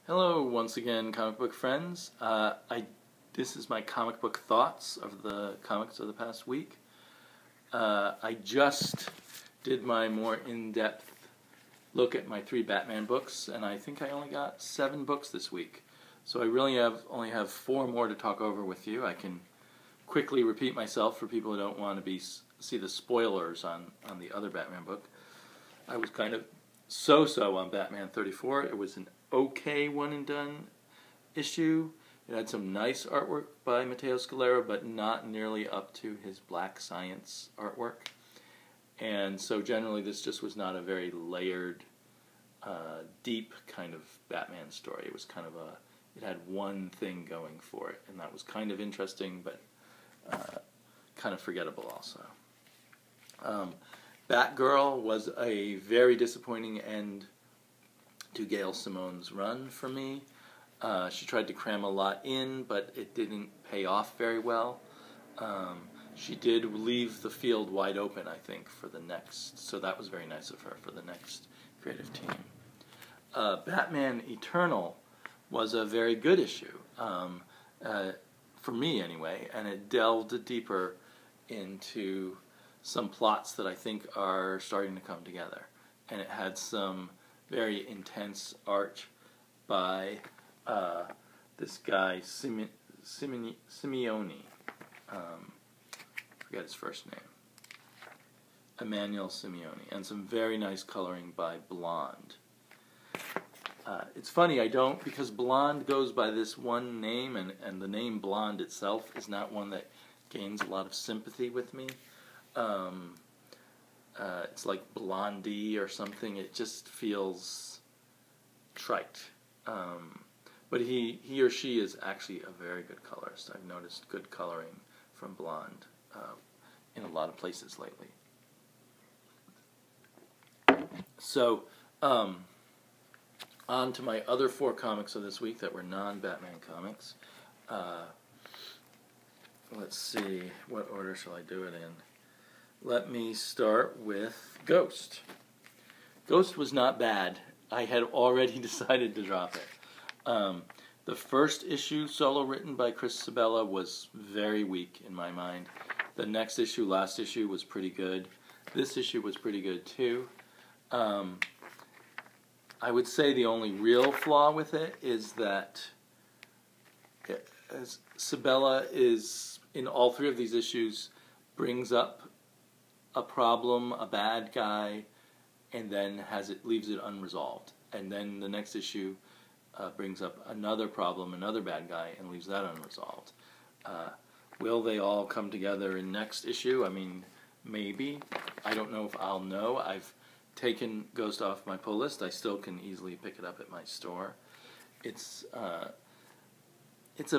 Hello once again, comic book friends. This is my comic book thoughts of the comics of the past week. I just did my more in-depth look at my 3 Batman books, and I think I only got 7 books this week. So I really only have 4 more to talk over with you. I can quickly repeat myself for people who don't want to see the spoilers on the other Batman book. I was kind of so-so on Batman 34. It was an okay one-and-done issue. It had some nice artwork by Matteo Scalera, but not nearly up to his Black Science artwork. And so generally this just was not a very layered, deep kind of Batman story. It was kind of it had one thing going for it, and that was kind of interesting, but kind of forgettable also. Batgirl was a very disappointing end to Gail Simone's run for me. She tried to cram a lot in, but it didn't pay off very well. She did leave the field wide open, I think, for the next, so that was very nice of her for the next creative team. Batman Eternal was a very good issue, for me anyway, and it delved deeper into some plots that I think are starting to come together. And it had some very intense art by this guy, Simeone. Forget his first name. Emmanuel Simeone. And some very nice coloring by Blonde. It's funny, because Blonde goes by this one name, and the name Blonde itself is not one that gains a lot of sympathy with me. It's like Blondie or something. It just feels trite. But he or she is actually a very good colorist. I've noticed good coloring from Blonde in a lot of places lately. So, on to my other 4 comics of this week that were non-Batman comics. Let's see, what order shall I do it in? Let me start with Ghost. Ghost was not bad. I had already decided to drop it. The first issue, solo written by Chris Sabella, was very weak in my mind. The next issue, last issue, was pretty good. This issue was pretty good too. I would say the only real flaw with it is that Sabella is, in all 3 of these issues, brings up a problem, a bad guy, and then leaves it unresolved. And then the next issue brings up another problem, another bad guy, and leaves that unresolved. Will they all come together in next issue? I mean, maybe. I don't know if I'll know. I've taken Ghost off my pull list. I still can easily pick it up at my store. It's a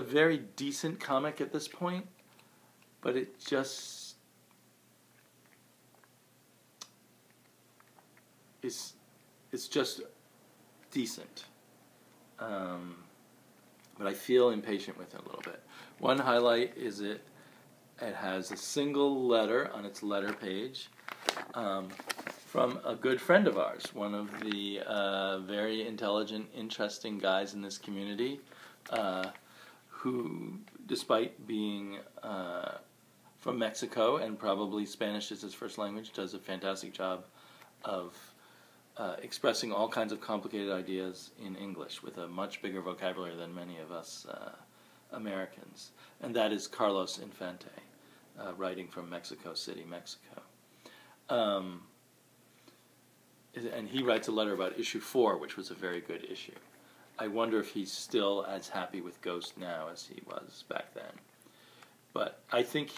very decent comic at this point, but it's just decent. But I feel impatient with it a little bit. One highlight is it has a single letter on its letter page from a good friend of ours, one of the very intelligent, interesting guys in this community, who, despite being from Mexico and probably Spanish is his first language, does a fantastic job of expressing all kinds of complicated ideas in English with a much bigger vocabulary than many of us Americans. And that is Carlos Infante, writing from Mexico City, Mexico. And he writes a letter about issue 4, which was a very good issue. I wonder if he's still as happy with Ghost now as he was back then. But I think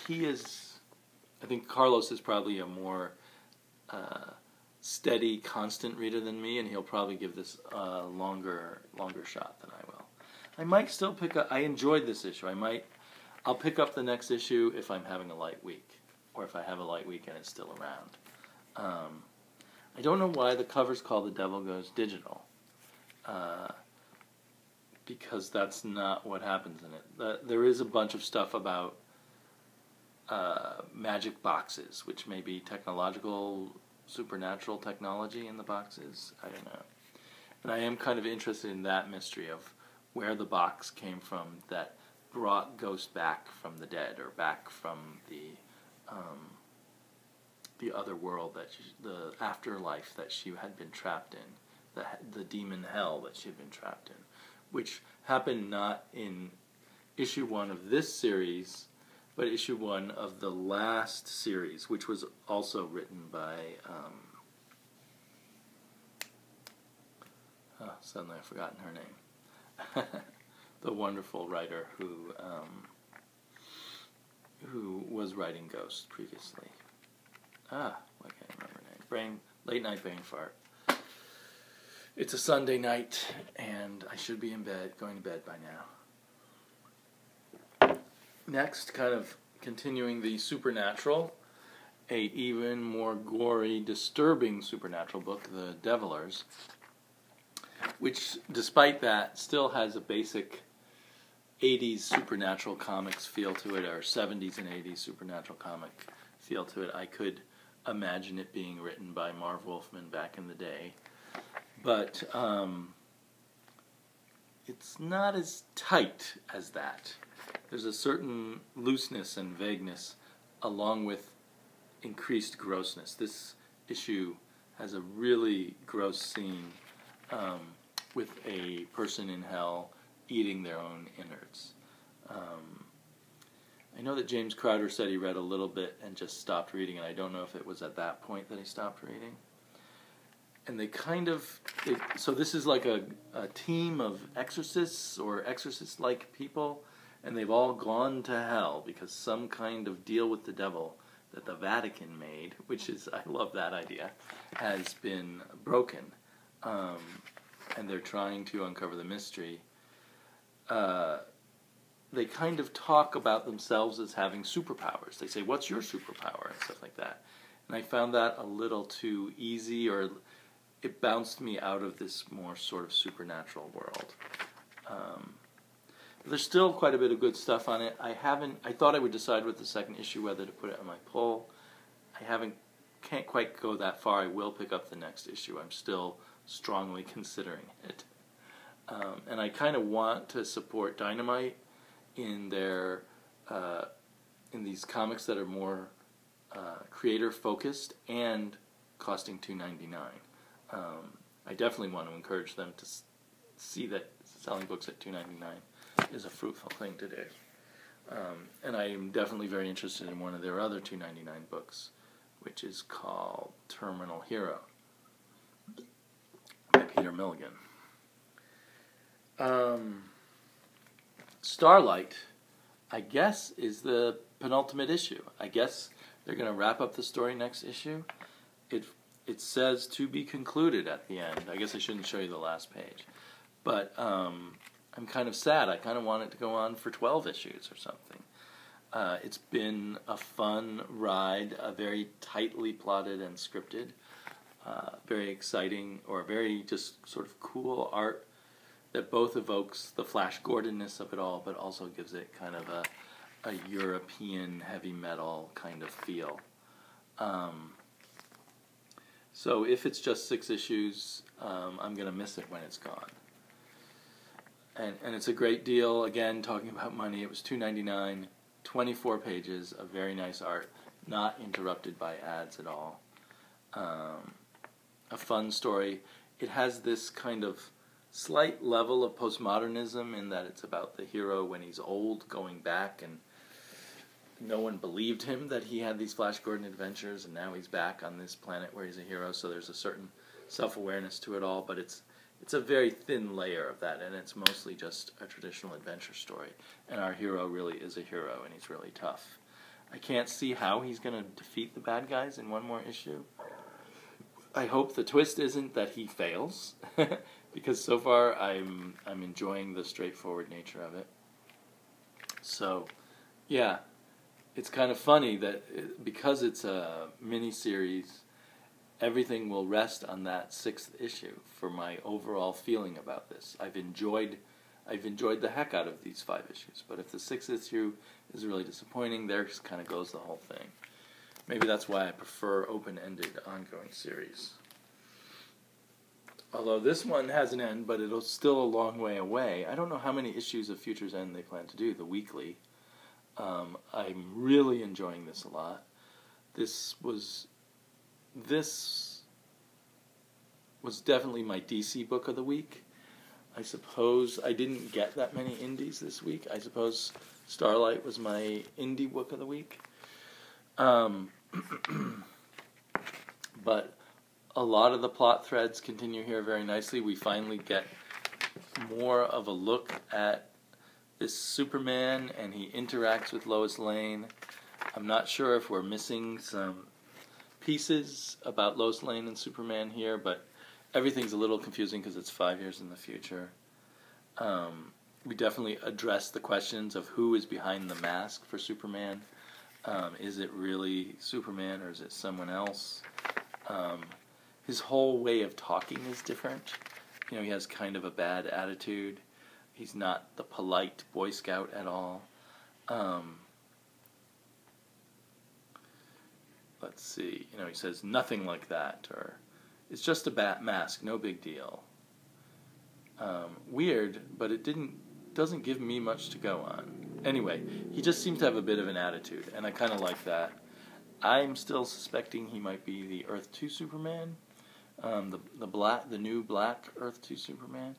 Carlos is probably a more steady, constant reader than me, and he'll probably give this a longer shot than I will. I might still pick up. I enjoyed this issue. I'll pick up the next issue if I'm having a light week, or if I have a light week and it's still around. I don't know why the cover's called The Devil Goes Digital, because that's not what happens in it. There is a bunch of stuff about magic boxes, which may be technological, supernatural technology in the boxes. I don't know. And I am kind of interested in that mystery of where the box came from that brought Ghost back from the dead, or back from the other world, the afterlife that she had been trapped in, the demon hell that she had been trapped in, which happened not in issue 1 of this series, but issue 1 of the last series, which was also written by suddenly I've forgotten her name. The wonderful writer who was writing Ghost previously. I can't remember her name. Late night brain fart. It's a Sunday night, and I should be in bed, going to bed by now. Next, kind of continuing the supernatural, a even more gory, disturbing supernatural book, The Devilers, which, despite that, still has a basic 80s supernatural comics feel to it, or 70s and 80s supernatural comic feel to it. I could imagine it being written by Marv Wolfman back in the day, but it's not as tight as that. There's a certain looseness and vagueness along with increased grossness. This issue has a really gross scene with a person in hell eating their own innards. I know that James Crowder said he read a little bit and just stopped reading, and I don't know if it was at that point that he stopped reading. And so this is like a team of exorcists or exorcist-like people, and they've all gone to hell because some kind of deal with the devil that the Vatican made, which is, I love that idea, has been broken. And they're trying to uncover the mystery. They kind of talk about themselves as having superpowers. They say, "What's your superpower?" and stuff like that. And I found that a little too easy, or it bounced me out of this more sort of supernatural world. There's still quite a bit of good stuff on it. I thought I would decide with the second issue whether to put it on my poll. Can't quite go that far. I will pick up the next issue. I'm still strongly considering it. And I kind of want to support Dynamite in their in these comics that are more creator focused and costing $2.99. I definitely want to encourage them to see that selling books at $2.99 is a fruitful thing to do. And I am definitely very interested in one of their other $2.99 books, which is called Terminal Hero by Peter Milligan. Starlight, I guess, is the penultimate issue. I guess they're going to wrap up the story next issue. It says to be concluded at the end. I guess I shouldn't show you the last page. But I'm kind of sad. I kind of want it to go on for 12 issues or something. It's been a fun ride, a very tightly plotted and scripted, very exciting, or very just sort of cool art that both evokes the Flash Gordon-ness of it all, but also gives it kind of a European heavy metal kind of feel. So if it's just 6 issues, I'm going to miss it when it's gone. And it's a great deal. Again, talking about money, it was $2.99, 24 pages of very nice art, not interrupted by ads at all. A fun story. It has this kind of slight level of postmodernism in that it's about the hero when he's old going back, and no one believed him that he had these Flash Gordon adventures, and now he's back on this planet where he's a hero, so there's a certain self-awareness to it all, but it's a very thin layer of that, and it's mostly just a traditional adventure story, and our hero really is a hero, and he's really tough. I can't see how he's going to defeat the bad guys in one more issue. I hope the twist isn't that he fails, because so far I'm enjoying the straightforward nature of it. So, yeah, it's kind of funny that because it's a mini-series, everything will rest on that 6th issue for my overall feeling about this. I've enjoyed the heck out of these 5 issues, but if the 6th issue is really disappointing, there just kind of goes the whole thing. Maybe that's why I prefer open-ended ongoing series. Although this one has an end, but it'll still a long way away. I don't know how many issues of Future's End they plan to do, the weekly. I'm really enjoying this a lot. This was definitely my DC book of the week. I suppose I didn't get that many indies this week. I suppose Starlight was my indie book of the week. But a lot of the plot threads continue here very nicely. We finally get more of a look at this Superman, and he interacts with Lois Lane. I'm not sure if we're missing some pieces about Lois Lane and Superman here, but everything's a little confusing because it's 5 years in the future. We definitely address the questions of who is behind the mask for Superman. Is it really Superman or is it someone else? His whole way of talking is different. You know, he has kind of a bad attitude. He's not the polite Boy Scout at all. Let's see. You know, he says nothing like that, or it's just a bat mask, no big deal. Weird, but it doesn't give me much to go on. Anyway, he just seems to have a bit of an attitude, and I kind of like that. I'm still suspecting he might be the Earth 2 Superman, the new black Earth 2 Superman.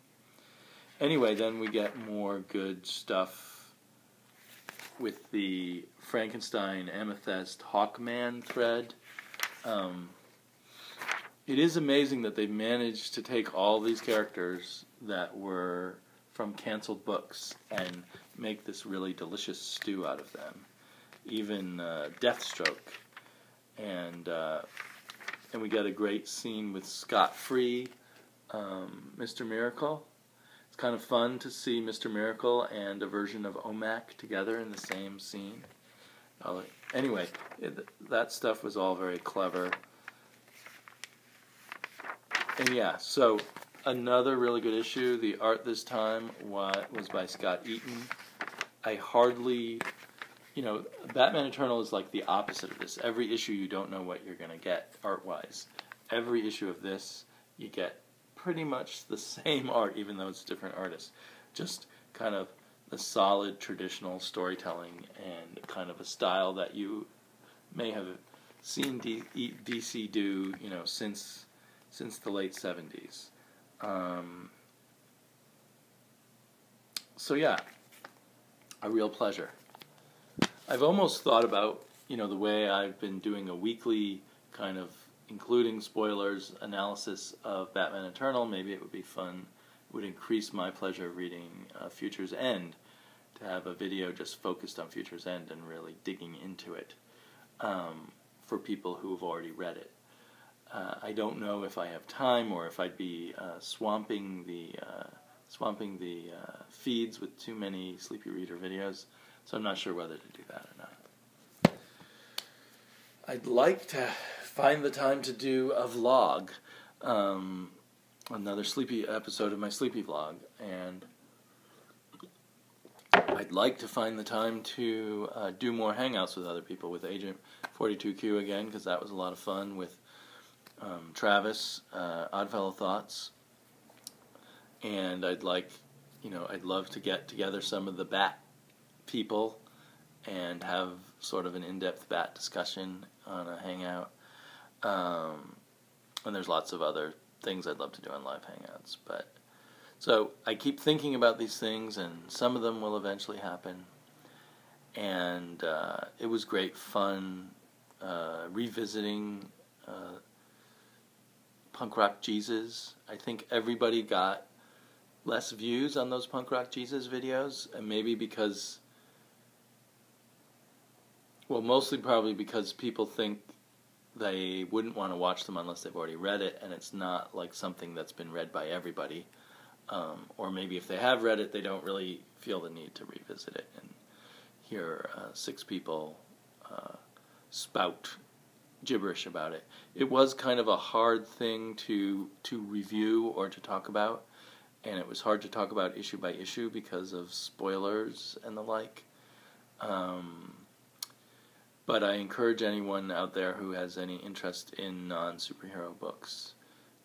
Anyway, then we get more good stuff with the Frankenstein Amethyst Hawkman thread. It is amazing that they've managed to take all these characters that were from canceled books and make this really delicious stew out of them. Even Deathstroke. And we get a great scene with Scott Free, Mr. Miracle. It's kind of fun to see Mr. Miracle and a version of OMAC together in the same scene. Anyway, that stuff was all very clever. And yeah, so another really good issue. The art this time was by Scott Eaton. I hardly, Batman Eternal is like the opposite of this. Every issue you don't know what you're going to get art-wise. Every issue of this you get pretty much the same art, even though it's different artists. Just kind of the solid traditional storytelling and kind of a style that you may have seen DC do, since the late 70s. So yeah, a real pleasure. I've almost thought about, the way I've been doing a weekly kind of including spoilers analysis of Batman Eternal. Maybe it would be fun. It would increase my pleasure of reading Future's End to have a video just focused on Future's End and really digging into it for people who have already read it. I don't know if I have time or if I'd be swamping the feeds with too many Sleepy Reader videos, so I'm not sure whether to do that or not. I'd like to find the time to do a vlog, another sleepy episode of my sleepy vlog, and I'd like to find the time to do more hangouts with other people, with Agent 42Q again, because that was a lot of fun, with Travis, Oddfellow Thoughts, and I'd love to get together some of the Bat people and have sort of an in-depth Bat discussion on a hangout. And there's lots of other things I'd love to do on live hangouts. So I keep thinking about these things, and some of them will eventually happen. And it was great fun revisiting Punk Rock Jesus. I think everybody got less views on those Punk Rock Jesus videos, and maybe because, mostly probably because people think they wouldn't want to watch them unless they've already read it, and it's not like something that's been read by everybody. Or maybe if they have read it, they don't really feel the need to revisit it and hear 6 people spout gibberish about it. It was kind of a hard thing to review or to talk about, and it was hard to talk about issue by issue because of spoilers and the like. But I encourage anyone out there who has any interest in non-superhero books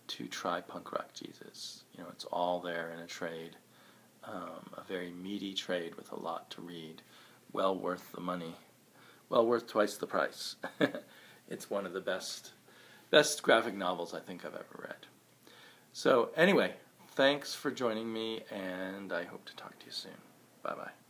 to try Punk Rock Jesus. You know, it's all there in a trade, a very meaty trade with a lot to read, well worth the money, well worth twice the price. It's one of the best graphic novels I think I've ever read. So anyway, thanks for joining me, and I hope to talk to you soon. Bye-bye.